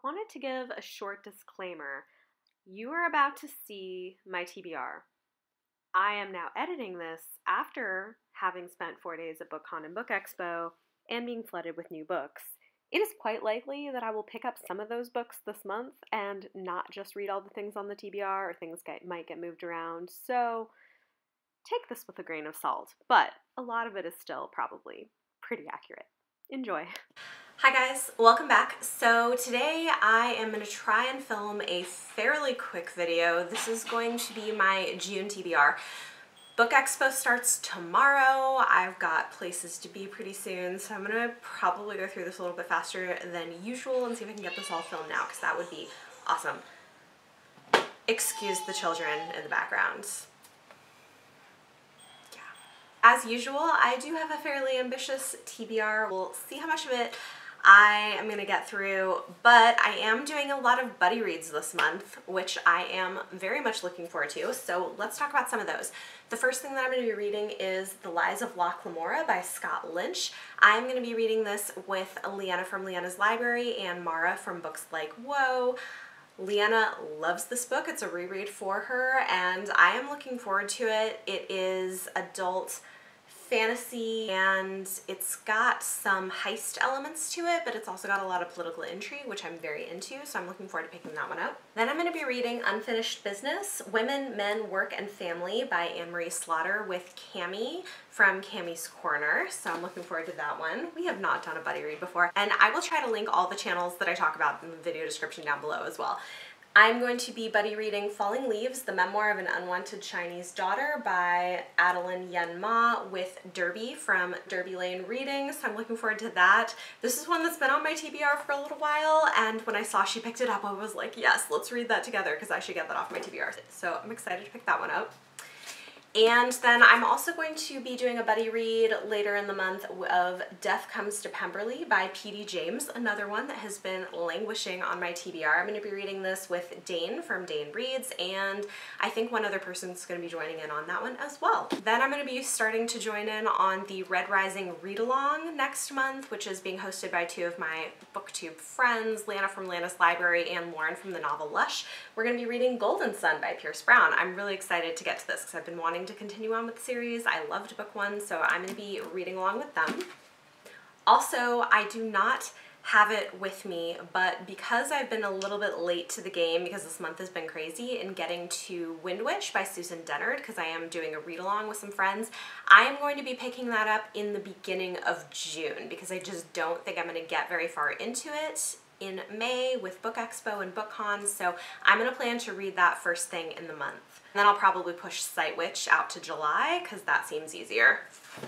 wanted to give a short disclaimer. You are about to see my TBR. I am now editing this after having spent 4 days at BookCon and Book Expo and being flooded with new books. It is quite likely that I will pick up some of those books this month and not just read all the things on the TBR, or things might get moved around, so take this with a grain of salt, but a lot of it is still probably pretty accurate. Enjoy. Hi guys, welcome back. So today I am going to try and film a fairly quick video. This is going to be my June TBR. Book Expo starts tomorrow. I've got places to be pretty soon, so I'm going to probably go through this a little bit faster than usual and see if I can get this all filmed now, because that would be awesome. Excuse the children in the background. As usual, I do have a fairly ambitious TBR. We'll see how much of it I am going to get through, but I am doing a lot of buddy reads this month, which I am very much looking forward to, so let's talk about some of those. The first thing that I'm going to be reading is The Lies of Locke, Lamora by Scott Lynch. I'm going to be reading this with Leanna from Leanna's Library and Mara from Books Like Whoa. Leanna loves this book. It's a reread for her, and I am looking forward to it. It is adult fantasy, and it's got some heist elements to it, but it's also got a lot of political intrigue, which I'm very into, so I'm looking forward to picking that one up. Then I'm going to be reading Unfinished Business, Women, Men, Work, and Family by Anne-Marie Slaughter with Cami from Cami's Corner, so I'm looking forward to that one. We have not done a buddy read before, and I will try to link all the channels that I talk about in the video description down below as well. I'm going to be buddy reading Falling Leaves, the memoir of an unwanted Chinese daughter by Adeline Yen Ma with Derby from Derby Lane Reading, so I'm looking forward to that. This is one that's been on my TBR for a little while, and when I saw she picked it up, I was like, yes, let's read that together, because I should get that off my TBR. So I'm excited to pick that one up. And then I'm also going to be doing a buddy read later in the month of Death Comes to Pemberley by P.D. James, another one that has been languishing on my TBR. I'm going to be reading this with Dane from Dane Reads, and I think one other person's going to be joining in on that one as well. Then I'm going to be starting to join in on the Red Rising read-along next month, which is being hosted by two of my BookTube friends, Lana from Lana's Library and Lauren from the novel Lush. We're going to be reading Golden Sun by Pierce Brown. I'm really excited to get to this because I've been wanting to continue on with the series. I loved book one, so I'm going to be reading along with them. Also, I do not have it with me, but because I've been a little bit late to the game, because this month has been crazy, in getting to Windwitch by Susan Dennard, because I am doing a read-along with some friends, I am going to be picking that up in the beginning of June, because I just don't think I'm going to get very far into it in May with Book Expo and BookCon, so I'm going to plan to read that first thing in the month. And then I'll probably push Sight Witch out to July, because that seems easier.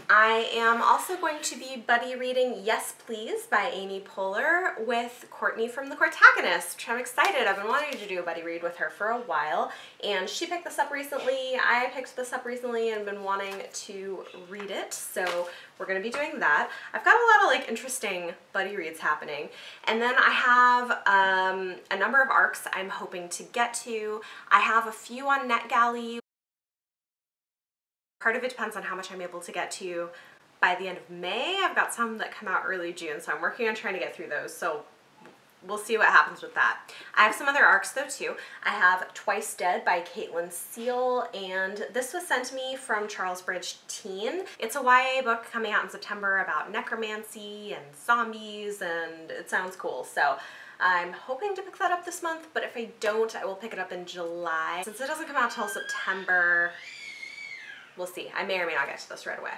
I am also going to be buddy reading Yes Please by Amy Poehler with Courtney from The Courtagonist, which I'm excited. I've been wanting to do a buddy read with her for a while, and she picked this up recently. I picked this up recently and been wanting to read it, so we're going to be doing that. I've got a lot of like interesting buddy reads happening, and then I have a number of arcs I'm hoping to get to. I have a few on NetGalley. Part of it depends on how much I'm able to get to by the end of May. I've got some that come out early June, so I'm working on trying to get through those, so we'll see what happens with that. I have some other arcs though too. I have Twice Dead by Caitlin Seal, and this was sent to me from Charlesbridge Teen. It's a YA book coming out in September about necromancy and zombies, and it sounds cool, so I'm hoping to pick that up this month, but if I don't, I will pick it up in July. Since it doesn't come out till September, we'll see. I may or may not get to this right away.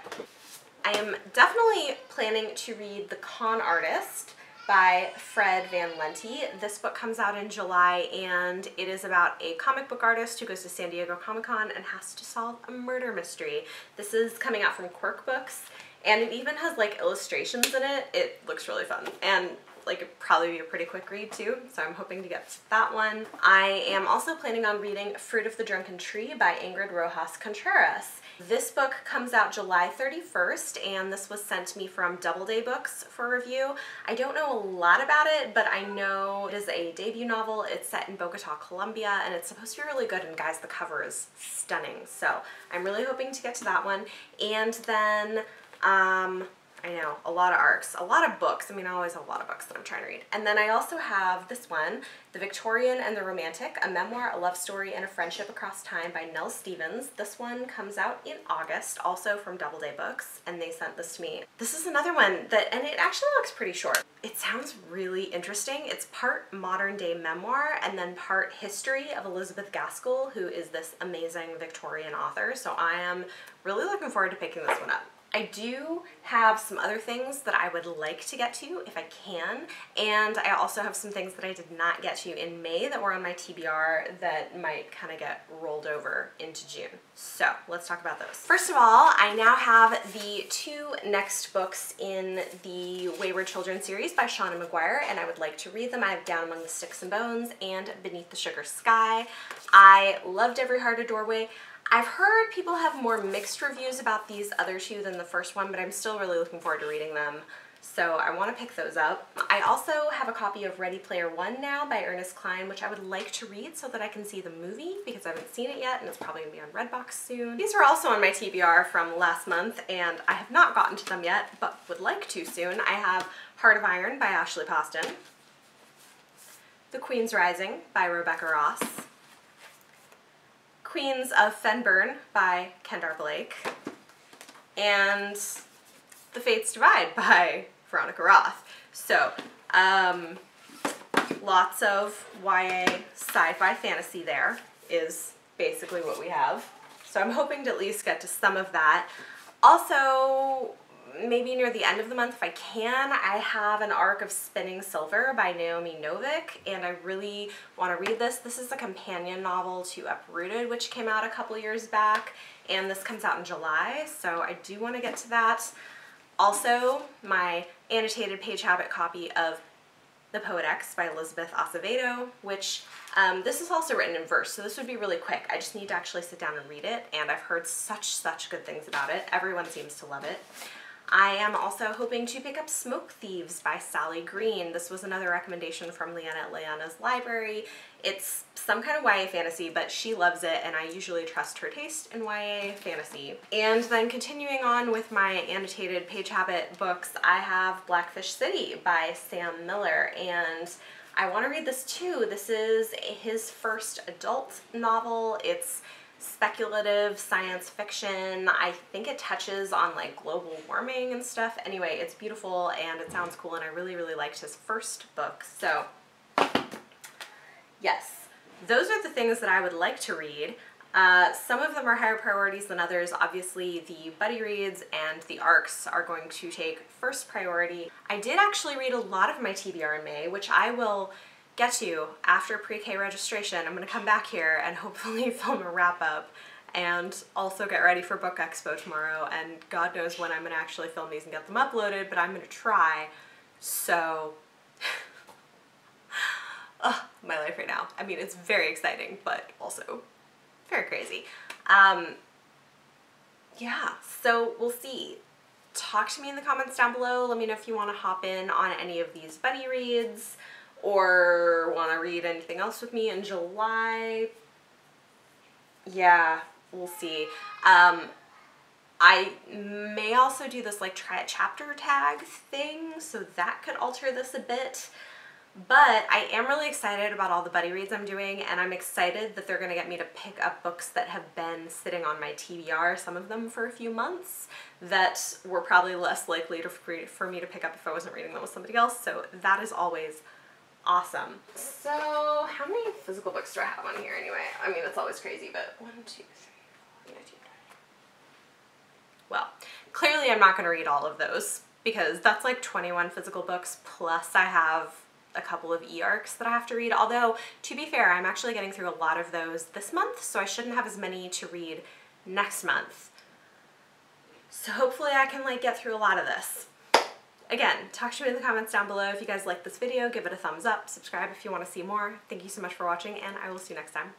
I am definitely planning to read The Con Artist by Fred Van Lente. This book comes out in July, and it is about a comic book artist who goes to San Diego Comic-Con and has to solve a murder mystery. This is coming out from Quirk Books, and it even has like illustrations in it. It looks really fun, and like it'd probably be a pretty quick read too, so I'm hoping to get to that one. I am also planning on reading Fruit of the Drunken Tree by Ingrid Rojas Contreras. This book comes out July 31st, and this was sent to me from Doubleday Books for review. I don't know a lot about it, but I know it is a debut novel. It's set in Bogota, Colombia, and it's supposed to be really good, and guys, the cover is stunning. So I'm really hoping to get to that one. And then I know, a lot of arcs, a lot of books. I mean, I always have a lot of books that I'm trying to read. And then I also have this one, The Victorian and the Romantic, a memoir, a love story, and a friendship across time by Nell Stevens. This one comes out in August, also from Doubleday Books, and they sent this to me. This is another one that, and it actually looks pretty short. It sounds really interesting. It's part modern day memoir and then part history of Elizabeth Gaskell, who is this amazing Victorian author. So I am really looking forward to picking this one up. I do have some other things that I would like to get to if I can, and I also have some things that I did not get to in May that were on my TBR that might kind of get rolled over into June. So let's talk about those. First of all, I now have the 2 next books in the Wayward Children series by Shauna McGuire, and I would like to read them. I have Down Among the Sticks and Bones and Beneath the Sugar Sky. I loved Every Heart a Doorway. I've heard people have more mixed reviews about these other 2 than the first one, but I'm still really looking forward to reading them. So I want to pick those up. I also have a copy of Ready Player One now by Ernest Cline, which I would like to read so that I can see the movie because I haven't seen it yet and it's probably going to be on Redbox soon. These are also on my TBR from last month and I have not gotten to them yet, but would like to soon. I have Heart of Iron by Ashley Poston, The Queen's Rising by Rebecca Ross, Queens of Fenburn by Kendar Blake, and The Fates Divide by Veronica Roth. So, lots of YA sci-fi fantasy there is basically what we have. So I'm hoping to at least get to some of that. Also, maybe near the end of the month if I can, I have an arc of Spinning Silver by Naomi Novik, and I really want to read this. This is a companion novel to Uprooted, which came out a couple years back, and this comes out in July, so I do want to get to that. Also, my annotated page habit copy of The Poet X by Elizabeth Acevedo, which this is also written in verse, so this would be really quick. I just need to actually sit down and read it, and I've heard such good things about it. Everyone seems to love it. I am also hoping to pick up Smoke Thieves by Sally Green. This was another recommendation from Leanna at Leanna's Library. It's some kind of YA fantasy, but she loves it, and I usually trust her taste in YA fantasy. And then continuing on with my annotated page habit books, I have Blackfish City by Sam Miller, and I want to read this too. This is his first adult novel. It's speculative science fiction. I think it touches on like global warming and stuff. Anyway, it's beautiful and it sounds cool, and I really liked his first book. So yes, those are the things that I would like to read. Some of them are higher priorities than others. Obviously the buddy reads and the arcs are going to take first priority. I did actually read a lot of my TBR in May, which I will get to after pre-K registration. I'm going to come back here and hopefully film a wrap-up and also get ready for Book Expo tomorrow, and God knows when I'm going to actually film these and get them uploaded, but I'm going to try. So my life right now. I mean, it's very exciting, but also very crazy. Yeah, so we'll see. Talk to me in the comments down below. Let me know if you want to hop in on any of these buddy reads or want to read anything else with me in July. Yeah, we'll see. I may also do this like try a chapter tag thing, so that could alter this a bit. But I am really excited about all the buddy reads I'm doing, and I'm excited that they're going to get me to pick up books that have been sitting on my TBR, some of them for a few months, that were probably less likely for me to pick up if I wasn't reading them with somebody else, so that is always awesome. So how many physical books do I have on here anyway? I mean, it's always crazy, but 1, 2, 3, 4, 5, 6. Well, clearly I'm not going to read all of those because that's like 21 physical books, plus I have a couple of e-arcs that I have to read. Although, to be fair, I'm actually getting through a lot of those this month, so I shouldn't have as many to read next month. So hopefully I can like get through a lot of this. Again, talk to me in the comments down below if you guys like this video. Give it a thumbs up, subscribe if you want to see more. Thank you so much for watching, and I will see you next time.